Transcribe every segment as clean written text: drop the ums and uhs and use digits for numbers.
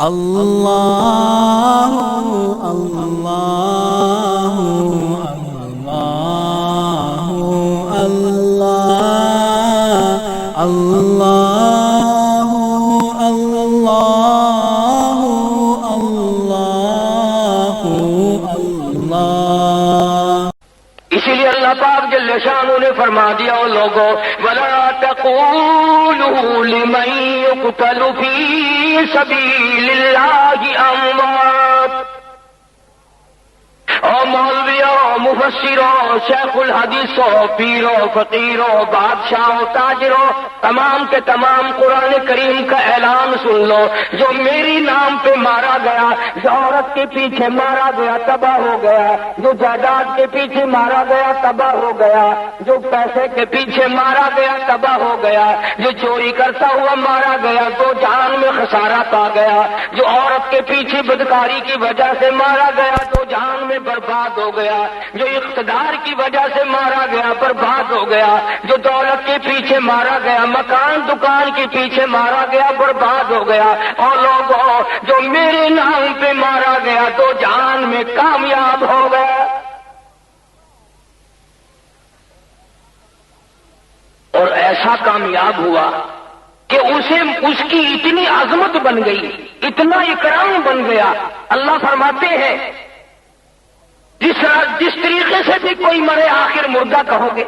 اللہ اللہ اللہ اللہ اللہ اللہ اللہ۔ اسی لیے اللہ پاک جل شانہ نے فرما دیا او لوگوں وَلَا تَقُولُوا لِمَن يُقْتَلُ فِي سَبِيلِ اللَّهِ أَمْوَاتٌ۔ او مولویوں، مفسروں، شیخ الحدیثوں، پیروں، فقیروں، بادشاہوں، تاجروں، تمام کے تمام قرآن کریم کا اعلان سن لو، جو میری نام پہ مارا گیا، جو عورت کے پیچھے مارا گیا تباہ ہو گیا، جو جائیداد کے پیچھے مارا گیا تباہ ہو گیا، جو پیسے کے پیچھے مارا گیا تباہ ہو گیا، جو چوری کرتا ہوا مارا گیا تو جان میں خسارہ پا گیا، جو عورت کے پیچھے بدکاری کی وجہ سے مارا گیا تو جان میں برباد ہو گیا، جو اقتدار کی وجہ سے مارا گیا برباد ہو گیا، جو دولت کے پیچھے مارا گیا، مکان دکان کے پیچھے مارا گیا برباد ہو گیا، اور لوگوں جو میرے نام پہ مارا گیا تو جان میں کامیاب ہو گیا۔ اور ایسا کامیاب ہوا کہ اس کی اتنی عظمت بن گئی، اتنا اکرام بن گیا۔ اللہ فرماتے ہیں جس طریقے سے بھی کوئی مرے آخر مردہ کہو گے،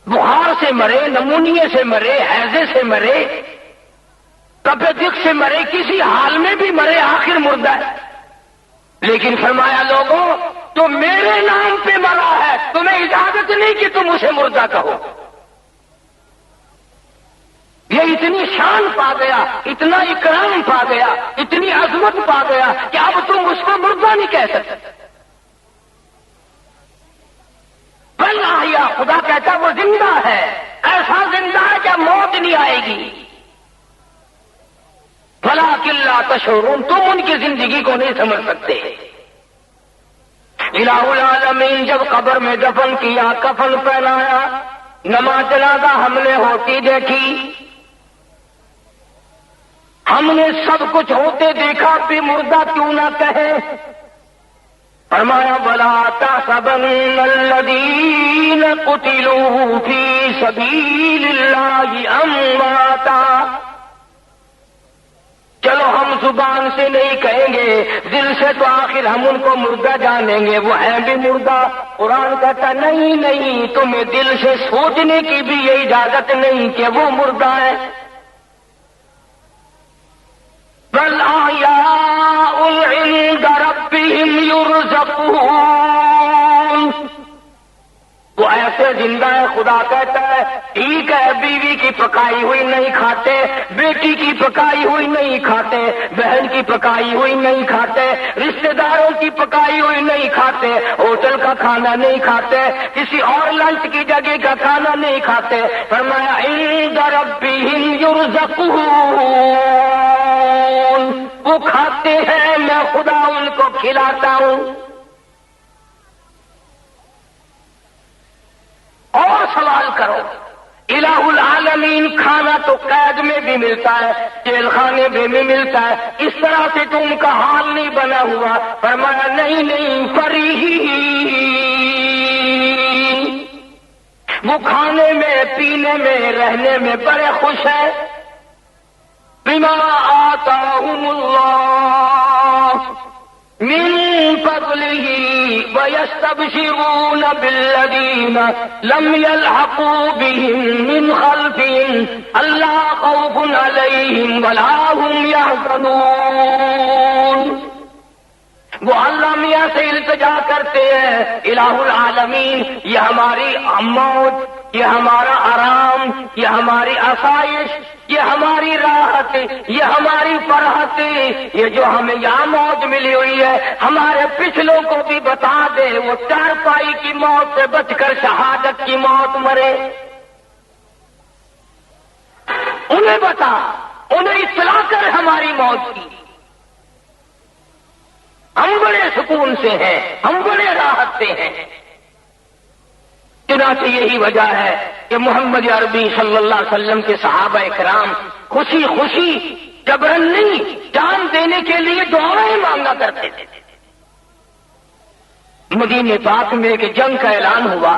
بخار سے مرے، نمونیے سے مرے، ہیضے سے مرے، کپے دق سے مرے، کسی حال میں بھی مرے آخر مردہ ہے۔ لیکن فرمایا لوگوں تو میرے نام پہ مرا ہے، تمہیں اجازت نہیں کہ تم اسے مردہ کہو۔ یہ اتنی شان پا گیا، اتنا اکرام پا گیا، اتنی عظمت پا گیا کہ اب تم اس کو مردہ نہیں کہہ سکتے۔ بل احیا، خدا کہتا وہ زندہ ہے، ایسا زندہ ہے کہ موت نہیں آئے گی۔ ولکن لا تشعرون، تم ان کی زندگی کو نہیں سمجھ سکتے۔ الہ العالمین جب قبر میں دفن کیا، کفن پہنایا، نماز جنازہ ہم نے ہوتی دیکھی، ہم نے سب کچھ ہوتے دیکھا، پھر مردہ کیوں نہ کہے؟ فرمایا وَلَا تَحْسَبَنَّ الَّذِينَ قُتِلُوا فِي سَبِيلِ اللَّهِ أَمْوَاتًا۔ چلو ہم زبان سے نہیں کہیں گے، دل سے تو آخر ہم ان کو مردہ جانیں گے، وہ ہیں بھی مردہ۔ قرآن کہتا نہیں نہیں، تمہیں دل سے سوچنے کی بھی یہ اجازت نہیں کہ وہ مردہ ہے۔ بل احیاء عند ربهم يرزقون، وہ ایسے زندہ ہے۔ خدا کہتا ہے ٹھیک ہے، بیوی کی پکائی ہوئی نہیں کھاتے، بیٹی کی پکائی ہوئی نہیں کھاتے، بہن کی پکائی ہوئی نہیں کھاتے، رشتہ داروں کی پکائی ہوئی نہیں کھاتے، ہوٹل کا کھانا نہیں کھاتے، کسی اور لنچ کی جگہ کا کھانا نہیں کھاتے۔ فرمایا عند ربهم يرزقون، وہ کھاتے ہیں، میں خدا ان کو کھلاتا ہوں۔ اور سوال کرو، الہ العالمین کھانا تو قید میں بھی ملتا ہے، جیل خانے میں بھی ملتا ہے، اس طرح سے تو ان کا حال نہیں بنا ہوا۔ فرمایا نہیں نہیں، فریحین، وہ کھانے میں، پینے میں، رہنے میں بڑے خوش ہیں۔ بما آتاہم اللہ من فضله ويستبشرون بالذين لم يلحقوا بهم من خلفهم ألا خوف عليهم ولا هم يحزنون۔ وہ اللہ میاں سے التجا کرتے ہیں، الہ العالمین یہ ہماری موت، یہ ہمارا آرام، یہ ہماری آسائش، یہ ہماری راحت، یہ ہماری فرحت، یہ جو ہمیں یہاں موت ملی ہوئی ہے، ہمارے پچھلوں کو بھی بتا دے وہ چارپائی کی موت سے بچ کر شہادت کی موت مرے۔ انہیں بتا، انہیں اطلاع کر ہماری موت کی۔ ہم بڑے سکون سے ہیں، ہم بڑے راحت سے ہیں۔ چنانچہ یہی وجہ ہے کہ محمد عربی صلی اللہ علیہ وسلم کے صحابہ کرام خوشی خوشی جبرن نہیں، جان دینے کے لیے دعائیں مانگا کرتے تھے۔ مدینے پاک میں ایک جنگ کا اعلان ہوا،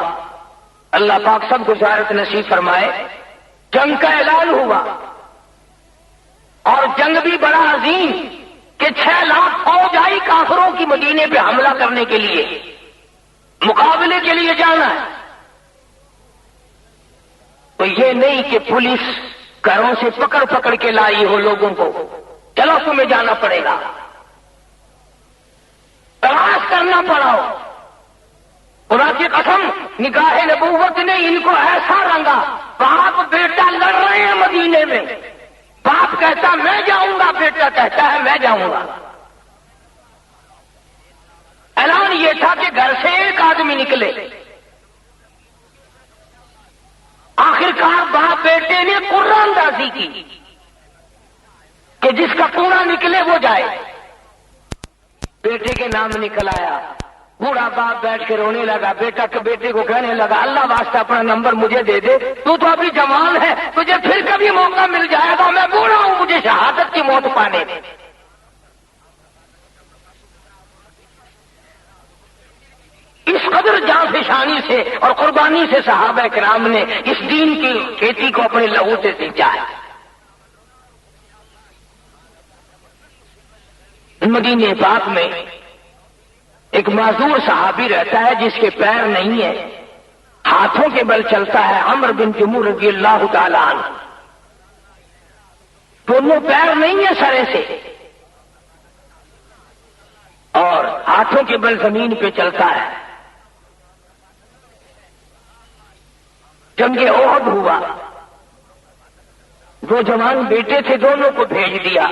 اللہ پاک سب کو زیارت نصیب فرمائے۔ جنگ کا اعلان ہوا اور جنگ بھی بڑا عظیم کہ 6 لاکھ فوج آئی کافروں کی مدینے پہ حملہ کرنے کے لیے، مقابلے کے لیے جانا ہے۔ تو یہ نہیں کہ پولیس گھروں سے پکڑ پکڑ کے لائی ہو لوگوں کو، چلو تمہیں جانا پڑے گا، تلاش کرنا پڑا ہو۔ خدا کی قسم، نگاہ نبوت نے ان کو ایسا رنگا، باپ بیٹا لڑ رہے ہیں مدینے میں، باپ کہتا میں جاؤں گا، بیٹا کہتا ہے میں جاؤں گا۔ اعلان یہ تھا کہ گھر سے ایک آدمی نکلے۔ آخرکار باپ بیٹے نے قرعہ اندازی کی کہ جس کا کوڑا نکلے وہ جائے۔ بیٹے کے نام نکل آیا، بوڑھا باپ بیٹھ کے رونے لگا، بیٹے کو کہنے لگا اللہ واسطہ اپنا نمبر مجھے دے دے، تو ابھی جوان ہے، تجھے پھر کبھی موقع مل جائے گا، میں بوڑھا ہوں، مجھے شہادت کی موت پانے دے۔ اس قدر جانفشانی سے اور قربانی سے صحابہ کرام نے اس دین کی کھیتی کو اپنے لہو سے سینچا ہے۔ مدینے پاک میں ایک معذور صحابی رہتا ہے جس کے پیر نہیں ہے، ہاتھوں کے بل چلتا ہے، عمر بن جموح رضی اللہ تعالی عنہ۔ دونوں پیر نہیں ہے سرے سے اور ہاتھوں کے بل زمین پہ چلتا ہے۔ جنگ احد ہوا، 2 جوان بیٹے تھے، دونوں کو بھیج دیا،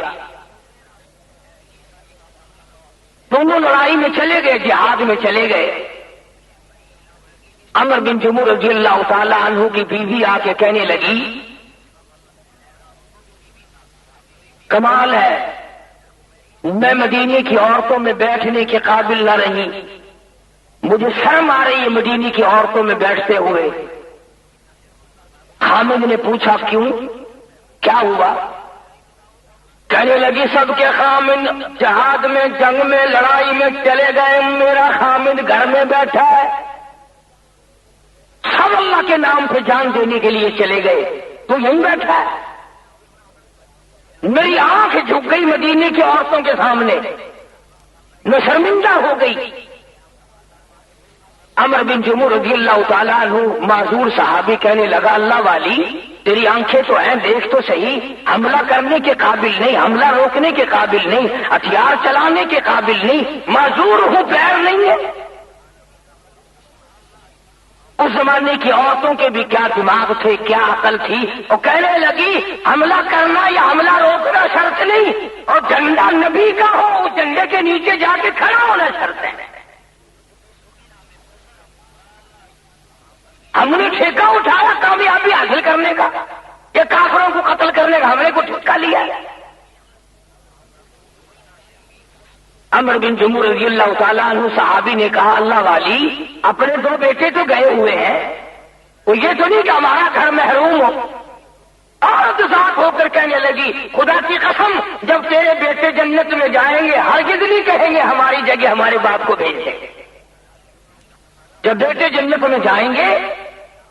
دونوں لڑائی میں چلے گئے، جہاد میں چلے گئے۔ عمر بن جموح رضی اللہ تعالی عنہ کی بیوی آ کے کہنے لگی کمال ہے، میں مدینے کی عورتوں میں بیٹھنے کے قابل نہ رہی، مجھے شرم آ رہی ہے مدینے کی عورتوں میں بیٹھتے ہوئے۔ خامد نے پوچھا کیوں، کیا ہوا؟ کہنے لگی سب کے خامد جہاد میں، جنگ میں، لڑائی میں چلے گئے، میرا خامد گھر میں بیٹھا ہے، سب اللہ کے نام پہ جان دینے کے لیے چلے گئے، تو یہیں بیٹھا ہے۔ میری آنکھ جھک گئی مدینے کی عورتوں کے سامنے، میں شرمندہ ہو گئی۔ عمر بن جموح رضی اللہ تعالیٰ عنہ معذور صحابی کہنے لگا اللہ والی تیری آنکھیں تو ہیں، دیکھ تو صحیح، حملہ کرنے کے قابل نہیں، حملہ روکنے کے قابل نہیں، ہتھیار چلانے کے قابل نہیں، معذور ہوں، پیر نہیں ہے۔ اس زمانے کی عورتوں کے بھی کیا دماغ تھے، کیا عقل تھی، اور کہنے لگی حملہ کرنا یا حملہ روکنا شرط نہیں، اور جھنڈا نبی کا ہو اس جھنڈے کے نیچے جا کے کھڑا ہونا شرط ہے۔ ہم نے ٹھیکہ اٹھایا کامیابی حاصل کرنے کا، یہ کافروں کو قتل کرنے کا ہم نے کو ٹھیکہ لیا۔ عمر بن جموح رضی اللہ تعالیٰ عنہ صحابی نے کہا اللہ والی اپنے 2 بیٹے تو گئے ہوئے ہیں، وہ یہ تو نہیں کہ ہمارا گھر محروم ہو۔ عورت ذات ہو کر کہنے لگی خدا کی قسم جب تیرے بیٹے جنت میں جائیں گے ہرگز نہیں کہیں گے ہماری جگہ ہمارے باپ کو بھیج دیں۔ جب بیٹے جنت میں جائیں گے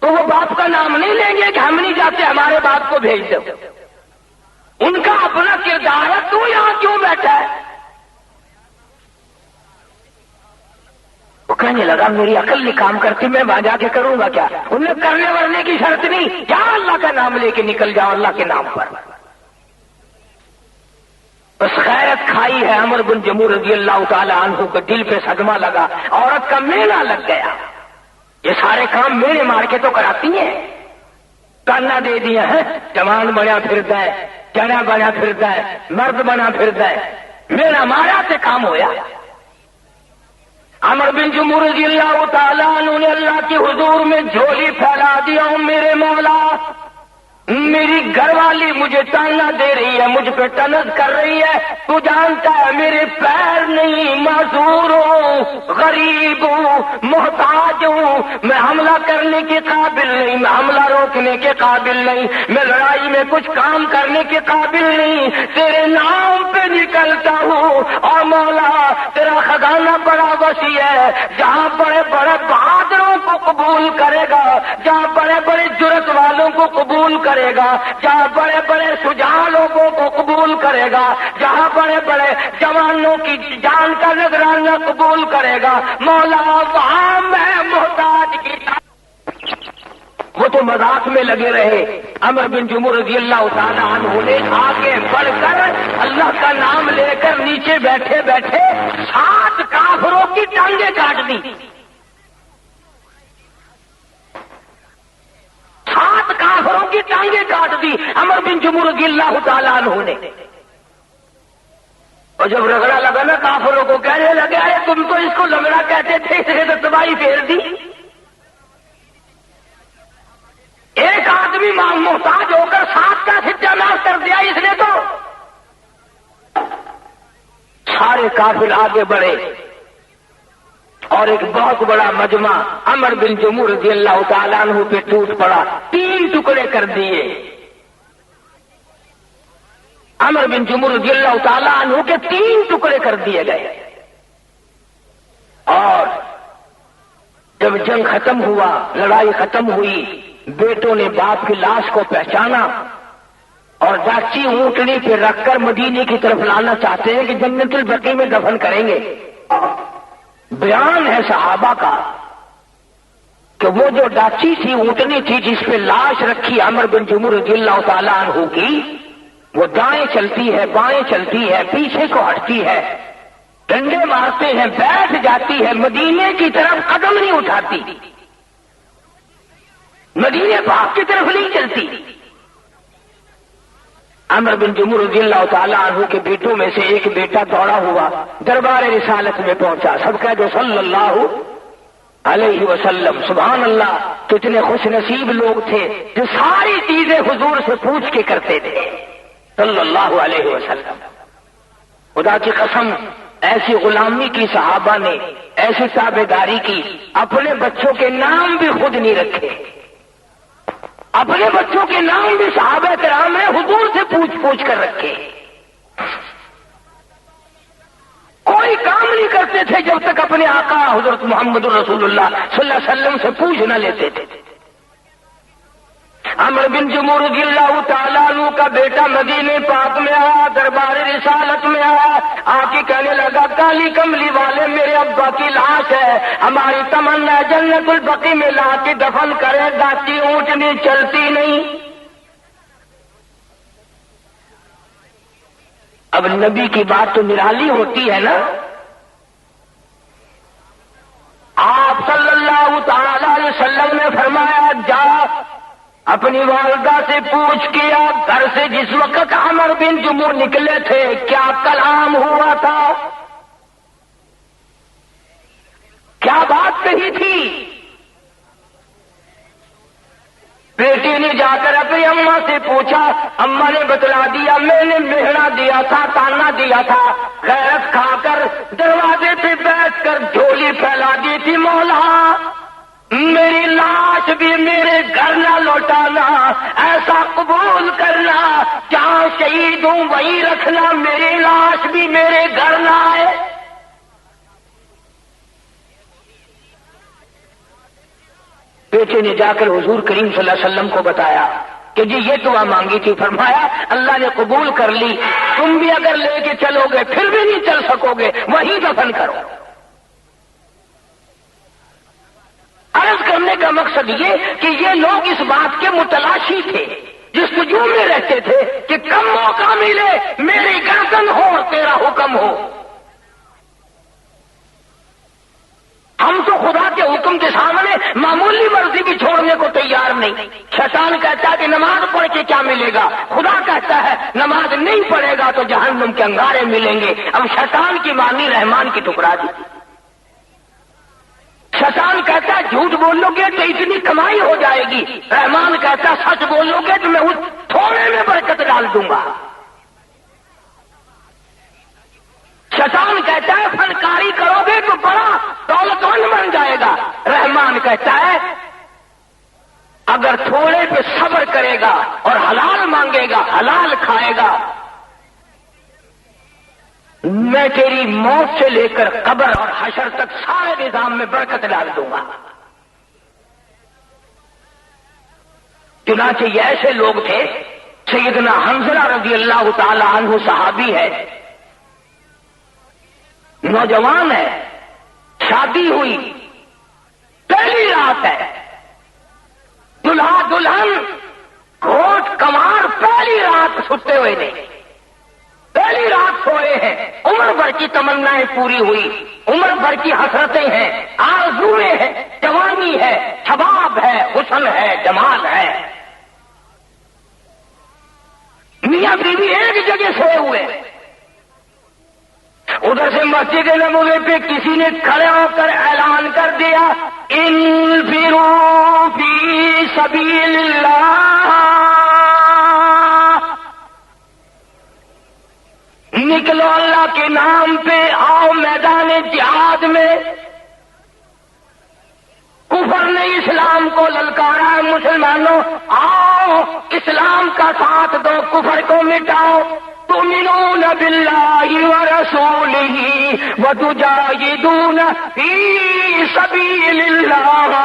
تو وہ باپ کا نام نہیں لیں گے کہ ہم نہیں جاتے ہمارے باپ کو بھیج دو۔ ان کا اپنا کردار ہے، تو یہاں کیوں بیٹھا ہے؟ وہ کہنے لگا میری عقل نہیں کام کرتی، میں وہاں جا کے کروں گا کیا؟ انہیں کرنے ورنے کی شرط نہیں، کیا اللہ کا نام لے کے نکل جاؤ اللہ کے نام پر۔ بس غیرت کھائی ہے عمر بن جموح رضی اللہ تعالی عنہ کو، دل پہ صدمہ لگا، عورت کا میلہ لگ گیا، یہ سارے کام میرے مار کے تو کراتی ہیں، تانا دے دیا ہے، جوان بنا پھرتا ہے، چنا بنا پھرتا ہے، مرد بنا پھرتا ہے، میرا مارا سے کام ہویا۔ عمر بن جموح رضی اللہ تعالیٰ عنہ نے اللہ کے حضور میں جھولی پھیلا دیا، میرے مولا میری گھر والی مجھے تانا دے رہی ہے، مجھ پہ تنز کر رہی ہے، تو جانتا ہے میرے پیر نہیں، معذور ہوں، غریب ہوں، محتاج ہوں، میں حملہ کرنے کے قابل نہیں، میں حملہ روکنے کے قابل نہیں، میں لڑائی میں کچھ کام کرنے کے قابل نہیں، تیرے نام پہ نکلتا ہوں، اور مولا تیرا خزانہ بڑا وسیع ہے، جہاں بڑے بڑے بہادروں کو قبول کرے گا، جہاں بڑے بڑے جرت والوں کو قبول کرے گا، جہاں بڑے بڑے شجاع لوگوں کو قبول کرے گا، جہاں بڑے بڑے جوانوں کی جان کا نذرانہ قبول کرے گا، مولا وہاں میں محتاج کی۔ وہ تو مذاق میں لگے رہے۔ عمر بن جمح رضی اللہ تعالیٰ عنہ نے آگے بڑھ کر اللہ کا نام لے کر نیچے بیٹھے بیٹھے 7 کافروں کی ٹانگیں کاٹ دی۔ 7 کافروں کی ٹانگیں کاٹ دی عمر بن جمح رضی اللہ تعالیٰ عنہ نے۔ اور جب رگڑا لگا نا کافروں کو، کہنے لگے ارے تم تو اس کو لنگڑا کہتے تھے، اس نے تو تباہی پھیر دی۔ ایک آدمی محتاج ہو کر 7 کا ستیہ ناش کر دیا اس نے تو۔ سارے کافر آگے بڑھے اور ایک بہت بڑا مجمع عمر بن جمح رضی اللہ تعالیٰ عنہ پہ ٹوٹ پڑا، 3 ٹکڑے کر دیے۔ عمر بن جمح رضی اللہ تعالیٰ عنہ کے 3 ٹکڑے کر دیے گئے۔ اور جب جنگ ختم ہوا، لڑائی ختم ہوئی، بیٹوں نے باپ کی لاش کو پہچانا اور ڈاچی اونٹنی پہ رکھ کر مدینے کی طرف لانا چاہتے ہیں کہ جنت البقیع میں دفن کریں گے۔ بیان ہے صحابہ کا کہ وہ جو ڈاچی تھی، اونٹنی تھی جس پہ لاش رکھی عمر بن جمح رضی اللہ تعالیٰ عنہ کی، وہ دائیں چلتی ہے، بائیں چلتی ہے، پیچھے کو ہٹتی ہے، ڈنڈے مارتے ہیں، بیٹھ جاتی ہے، مدینے کی طرف قدم نہیں اٹھاتی، مدینے پاک کی طرف نہیں چلتی۔ عمر بن جمح رضی اللہ تعالیٰ عنہ کے بیٹوں میں سے ایک بیٹا دوڑا ہوا دربار رسالت میں پہنچا۔ سب کہہ دو صلی اللہ علیہ وسلم۔ سبحان اللہ، کتنے خوش نصیب لوگ تھے جو ساری چیزیں حضور سے پوچھ کے کرتے تھے صلی اللہ علیہ وسلم۔ خدا کی قسم، ایسی غلامی کی صحابہ نے، ایسی تابعداری کی، اپنے بچوں کے نام بھی خود نہیں رکھے، اپنے بچوں کے نام بھی صحابہ کرام نے حضور سے پوچھ پوچھ کر رکھے۔ کوئی کام نہیں کرتے تھے جب تک اپنے آقا حضرت محمد رسول اللہ صلی اللہ علیہ وسلم سے پوچھ نہ لیتے تھے۔ عمر بن جمح رضی اللہ تعالیٰ عنہ کا بیٹا مدینے پاک میں آیا، دربار رسالت میں آیا، آ کے کہنے لگا کالی کملی والے میرے ابا کی لاش ہے، ہماری تمنا جنت البقیع میں لا کے دفن کرے، ڈاچی اونٹنی چلتی نہیں۔ اب نبی کی بات تو نرالی ہوتی ہے نا۔ آپ صلی اللہ تعالی علیہ وسلم نے فرمایا جا اپنی والدہ سے پوچھ کیا گھر سے جس وقت عمر بن جمح نکلے تھے کیا کلام ہوا تھا، کیا بات کہی تھی؟ بیٹی نے جا کر اپنی اماں سے پوچھا، اماں نے بتلا دیا میں نے مہرا دیا تھا، تانا دیا تھا، غیرت کھا کر دروازے پہ بیٹھ کر جھولی پھیلا دی تھی، مولا میری لاش بھی میرے گھر نہ لوٹانا، ایسا قبول کرنا جہاں شہید ہوں وہیں رکھنا، میری لاش بھی میرے گھر نہ آئے۔ بیٹے نے جا کر حضور کریم صلی اللہ علیہ وسلم کو بتایا کہ جی یہ دعا مانگی تھی، فرمایا اللہ نے قبول کر لی، تم بھی اگر لے کے چلو گے پھر بھی نہیں چل سکو گے، وہیں دفن کرو۔ عرض کرنے کا مقصد یہ کہ یہ لوگ اس بات کے متلاشی تھے، جستجو میں رہتے تھے کہ کم موقع ملے میری گردن ہو اور تیرا حکم ہو۔ ہم تو خدا کے حکم کے سامنے معمولی مرضی بھی چھوڑنے کو تیار نہیں۔ شیطان کہتا ہے کہ نماز پڑھ کے کیا ملے گا، خدا کہتا ہے نماز نہیں پڑھے گا تو جہنم کے انگارے ملیں گے۔ اب شیطان کی مانی رحمان کی ٹکرا دی، شیطان کہتا ہے جھوٹ بولو گے تو اتنی کمائی ہو جائے گی، رحمان کہتا ہے سچ بولو گے تو میں اس تھوڑے میں برکت ڈال دوں گا۔ شیطان کہتا ہے فنکاری کرو گے تو بڑا دولت مند بن جائے گا، رحمان کہتا ہے اگر تھوڑے پہ صبر کرے گا اور حلال مانگے گا، حلال کھائے گا، میں تیری موت سے لے کر قبر اور حشر تک سارے نظام میں برکت ڈال دوں گا۔ چنانچہ یہ ایسے لوگ تھے، سیدنا حنظلہ رضی اللہ تعالی عنہ صحابی ہے، نوجوان ہے، شادی ہوئی، پہلی رات ہے، دلہا دلہن گھوٹ کمار پہلی رات سوتے ہوئے نہیں، پہلی رات سوئے ہیں، عمر بھر کی تمنائیں پوری ہوئی، عمر بھر کی حسرتیں ہیں، آرزویں ہیں، جوانی ہے، شباب ہے، حسن ہے، جمال ہے، میاں بیوی ایک جگہ سوئے ہوئے، ادھر سے مسجد نبوی پہ کسی نے کھڑے ہو کر اعلان کر دیا انفروا فی سبیل اللہ، نکلو اللہ کے نام پہ، آؤ میدان جہاد میں۔ کفر نے اسلام کو للکارا ہے، مسلمانوں آؤ اسلام کا ساتھ دو، کفر کو مٹاؤ۔ تؤمنون باللہ ورسولہ وتجاہدون فی سبیل اللہ،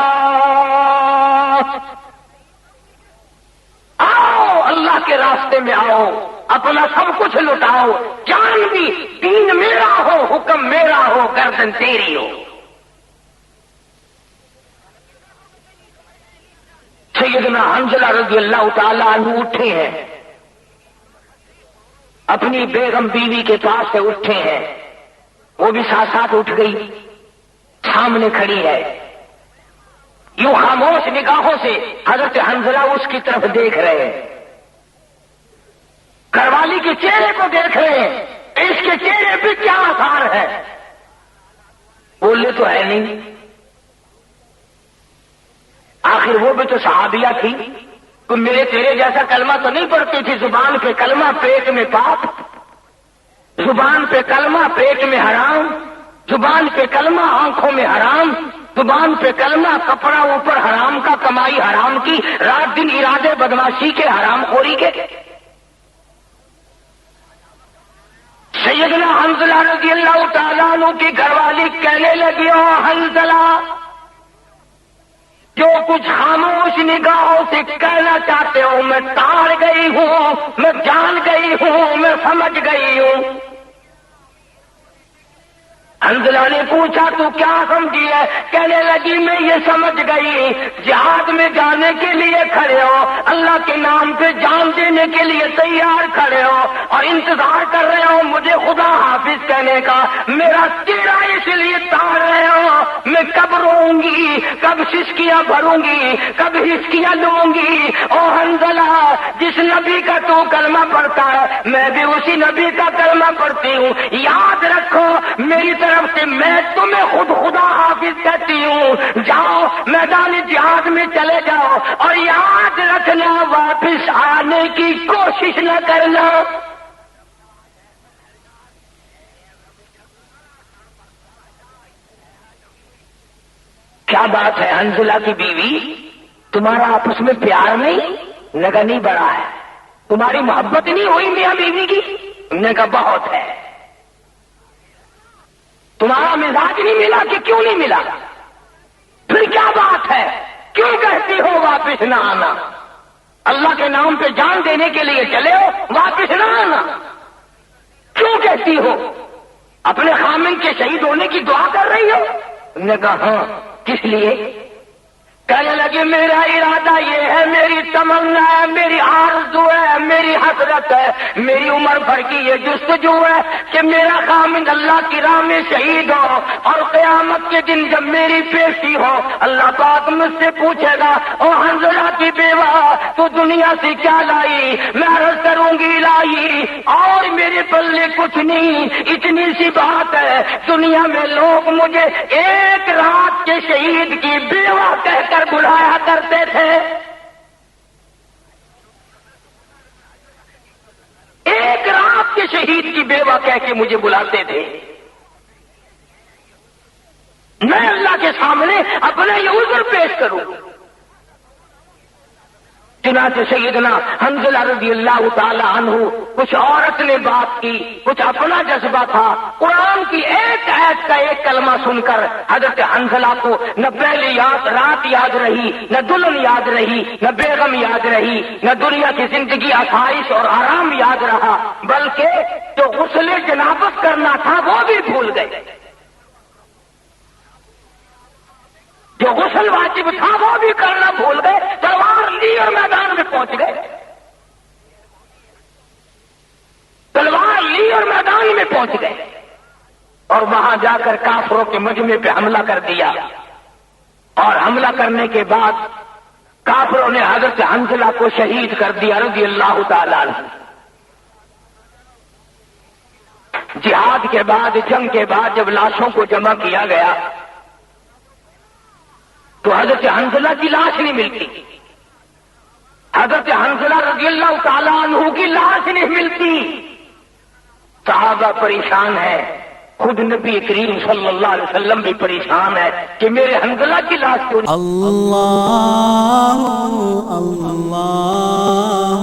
آؤ اللہ کے راستے میں آؤ، اپنا سب کچھ لٹاؤ، جان بھی، دین میرا ہو، حکم میرا ہو، گردن تیری ہو۔ سیدنا حنظلہ رضی اللہ تعالی عنہ اٹھے ہیں، اپنی بیگم بیوی کے پاس سے اٹھے ہیں، وہ بھی ساتھ ساتھ اٹھ گئی، سامنے کھڑی ہے، یوں خاموش نگاہوں سے حضرت حنظلہ اس کی طرف دیکھ رہے ہیں، گھر والی کے چہرے کو دیکھ رہے ہیں، اس کے چہرے پہ کیا آثار ہے؟ بولے تو ہے نہیں، آخر وہ بھی تو صحابیہ تھی، تو میرے تیرے جیسا کلمہ تو نہیں پڑھتی تھی، زبان پہ کلمہ پیٹ میں پاپ، زبان پہ کلمہ پیٹ میں حرام، زبان پہ کلمہ آنکھوں میں حرام، زبان پہ کلمہ کپڑا اوپر حرام کا، کمائی حرام کی، رات دن ارادے بدماشی کے، حرام خوری کے۔ سیدنا حنظلہ رضی اللہ تعالیٰ عنہ کی گھر والی کہنے لگی او حنظلہ، جو کچھ خاموش نگاہوں سے کہنا چاہتے ہو میں تاڑ گئی ہوں، میں جان گئی ہوں، میں سمجھ گئی ہوں۔ حنظلہ نے پوچھا تو کیا سمجھی ہے؟ کہنے لگی میں یہ سمجھ گئی، جہاد میں جانے کے لیے کھڑے ہو، اللہ کے نام پہ جان دینے کے لیے تیار کھڑے ہو اور انتظار کر رہے ہو مجھے خدا حافظ کہنے کا، میرا چہرہ اس لیے تاڑ رہے ہو، میں کب روؤں گی، کب سسکیاں بھروں گی، کب ہسکیاں لوں گی۔ او حنظلہ، جس نبی کا تو کلمہ پڑھتا ہے میں بھی اسی نبی کا کلمہ پڑھتی ہوں، یاد رکھو میری طرف سے میں تمہیں خود خدا حافظ کہتی ہوں، جاؤ میدان جہاد میں چلے جاؤ اور یاد رکھنا واپس آنے کی کوشش نہ کرنا۔ کیا بات ہے حنظلہ کی بیوی، تمہارا آپس میں پیار نہیں؟ نگا نہیں بڑا ہے، تمہاری محبت نہیں ہوئی میاں بیوی کی؟ نگا بہت ہے، تمہارا مزاج نہیں ملا کہ کیوں نہیں ملا؟ پھر کیا بات ہے، کیوں کہتی ہو واپس نہ آنا؟ اللہ کے نام پہ جان دینے کے لیے چلے ہو، واپس نہ آنا کیوں کہتی ہو؟ اپنے خامن کے شہید ہونے کی دعا کر رہی ہو؟ نے کہا ہاں، کس لیے؟ کہنے لگے میرا ارادہ یہ ہے، میری تمنا ہے، میری آرزو ہے، میری حسرت ہے، میری عمر بھر کی یہ جستجو ہے کہ میرا خامد اللہ کی راہ میں شہید ہو، اور قیامت کے دن جب میری پیشی ہو اللہ پاک مجھ سے پوچھے گا او حنظلہ کی بیوہ تو دنیا سے کیا لائی؟ میں عرض کروں گی لائی اور میرے پلے کچھ نہیں، اتنی سی بات ہے دنیا میں لوگ مجھے ایک رات کے شہید کی بیوہ کہہ کر بلایا کرتے تھے، ایک رات کے شہید کی بیوہ کہہ کے مجھے بلاتے تھے۔ میں اللہ کے سامنے اپنا یہ عذر پیش کروں۔ چنانچہ سیدنا حنظلہ رضی اللہ تعالی عنہ، کچھ عورت نے بات کی، کچھ اپنا جذبہ تھا، قرآن کی ایک آیت کا ایک کلمہ سن کر حضرت حنظلہ کو نہ پہلی رات یاد رہی، نہ دلہن یاد رہی، نہ بیگم یاد رہی، نہ دنیا کی زندگی آسائش اور آرام یاد رہا، بلکہ جو غسل جنابت کرنا تھا وہ بھی بھول گئے، جو غسل واجب تھا وہ بھی کرنا بھول گئے، تلوار لی اور میدان میں پہنچ گئے، تلوار لی اور میدان میں پہنچ گئے، اور وہاں جا کر کافروں کے مجمع پہ حملہ کر دیا، اور حملہ کرنے کے بعد کافروں نے حضرت حنظلہ کو شہید کر دیا رضی اللہ تعالیٰ عنہ۔ جہاد کے بعد، جنگ کے بعد جب لاشوں کو جمع کیا گیا تو حضرت حنظلہ کی لاش نہیں ملتی، حضرت حنظلہ رضی اللہ تعالیٰ عنہ کی لاش نہیں ملتی، صحابہ پریشان ہے، خود نبی کریم صلی اللہ علیہ وسلم بھی پریشان ہے کہ میرے حنظلہ کی لاش کیوں نہیں۔ اللہ اللہ